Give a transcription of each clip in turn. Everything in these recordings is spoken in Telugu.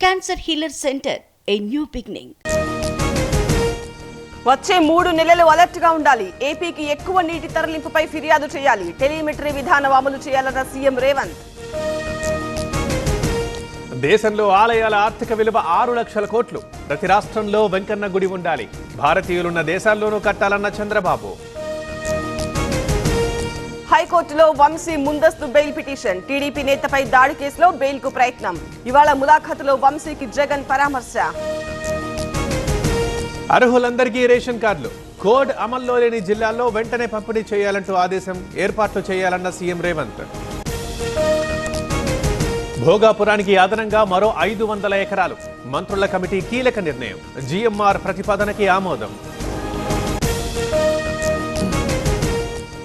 Cancer healer centre, a new beginning. వచ్చే 3 నెలలు అలర్ట్ గా ఉండాలి. ఏపీకి ఎక్కువ నీటి తరలింపుపై ఫిర్యాదు చేయాలి. టెలిమెట్రీ విధానం అమలు చేయాలన్న సీఎం రేవంత్. దేశంలో ఆలయాల ఆర్థిక విలువ 6 లక్షల కోట్లు. ప్రతి రాష్ట్రంలో వెంకన్న గుడి ఉండాలి. భారతీయులున్న దేశాల్లోనూ కట్టాలన్న చంద్రబాబు. హైకోర్టులో వంశీ ముందస్తు బెయిల్ పిటిషన్. టీడీపీ నేతపై దాడి కేసులో బెయిల్ కు ప్రయత్నం. ఇవాళ ములాఖతులో వంశీకి జగన్ పరామర్శ. అర్హులందరికీ రేషన్ కార్డులు. కోడ్ అమల్లో లేని జిల్లాల్లో వెంటనే పంపిణీ చేయాలంటూ ఆదేశం. ఏర్పాట్లు చేయాలన్న సీఎం రేవంత్. భోగాపురానికి అదనంగా మరో 500 ఎకరాలు. మంత్రుల కమిటీ కీలక నిర్ణయం. జీఎంఆర్ ప్రతిపాదనకి ఆమోదం.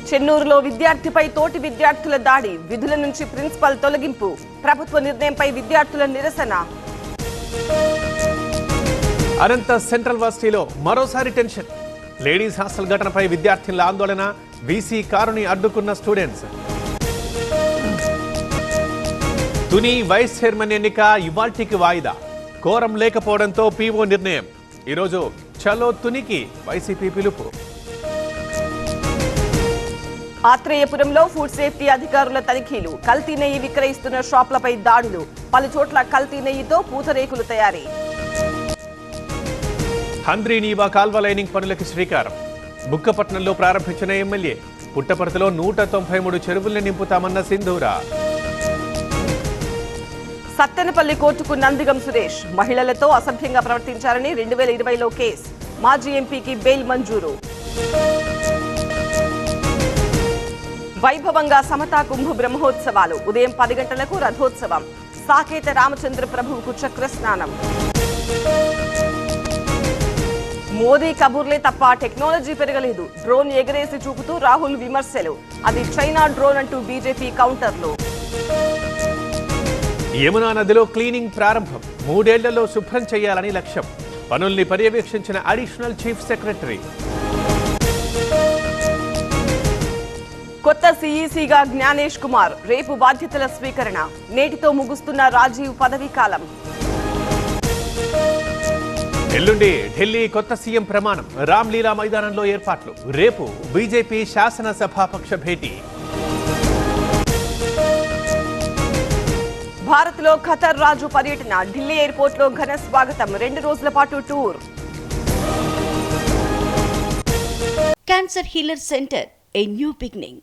చెన్నూరులో విద్యార్థిపై తోటి విద్యార్థుల దాడి. విధుల నుంచి ప్రిన్సిపల్ తొలగింపు. ప్రభుత్వ నిర్ణయంపై విద్యార్థుల నిరసన. అనంత సెంట్రల్ వర్సిటీలో మరోసారి టెన్షన్. లేడీస్ హాస్టల్ ఘటనపై విద్యార్థుల ఆందోళన. వీసీ కారుని అడ్డుకున్న స్టూడెంట్స్. తుని వైస్ చైర్మన్ ఎన్నిక ఇవాల్టికి వాయిదా. కోరం లేకపోవడంతో పీఓ నిర్ణయం. ఈరోజు చలో తునికి వైసీపీ పిలుపు. ఆత్రేయపురంలో ఫుడ్ సేఫ్టీ అధికారుల తనిఖీలు. కల్తీ నెయ్యి విక్రయిస్తున్న షాపులపై దాడులు. పలు చోట్ల కల్తీ నెయ్యితో పూతరేకులు తయారీ. హంద్రీనీవా కాల్వ లైనింగ్ పనులకి శ్రీకారం. బుక్కపట్నంలో ప్రారంభించిన ఎమ్మెల్యే. పుట్టపర్తిలో 193 చెరువుల్ని నింపుతామన్న సింధూరా. సత్తెనపల్లి కోర్టుకు నందిగం సురేష్. మహిళలతో అసభ్యంగా ప్రవర్తించారని 2020లో కేసు. మాజీ ఎంపీకి బెయిల్ మంజూరు. వైభవంగా సమతా కుంభ బ్రహ్మోత్సవాలు. ఉదయం 10 గంటలకు రథోత్సవం. సాకేత రామచంద్ర ప్రభువుకు చక్ర స్నానం. మోదీ కబుర్లే తప్ప టెక్నాలజీ పెరగలేదు. డ్రోన్ ఎగరేసి చూపుతూ రాహుల్ విమర్శలు. అది చైనా డ్రోన్ అంటూ బీజేపీ కౌంటర్లు. యమునా నదిలో క్లీనింగ్ ప్రారంభం. 3 ఏళ్లలో శుభ్రం చేయాలని లక్ష్యం. పనుల్ని పర్యవేక్షించిన అడిషనల్ చీఫ్ సెక్రటరీ. కొత్త సీఈసీగా జ్ఞానేష్ కుమార్. రేపు బాధ్యతల స్వీకరణ. నేటితో ముగుస్తున్న రాజీవ్ పదవీ కాలం. ఎల్లుండి ఢిల్లీ కొత్త సీఎం ప్రమాణం. రామ్లీలా మైదానంలో ఏర్పాట్లు. రేపు బీజేపీ శాసనసభాపక్ష భేటీ. భారత్లో ఖతర్ రాజు పర్యటన. ఢిల్లీ ఎయిర్పోర్ట్లో ఘన స్వాగతం. 2 రోజుల పాటు tour. Cancer healer centre, a new beginning.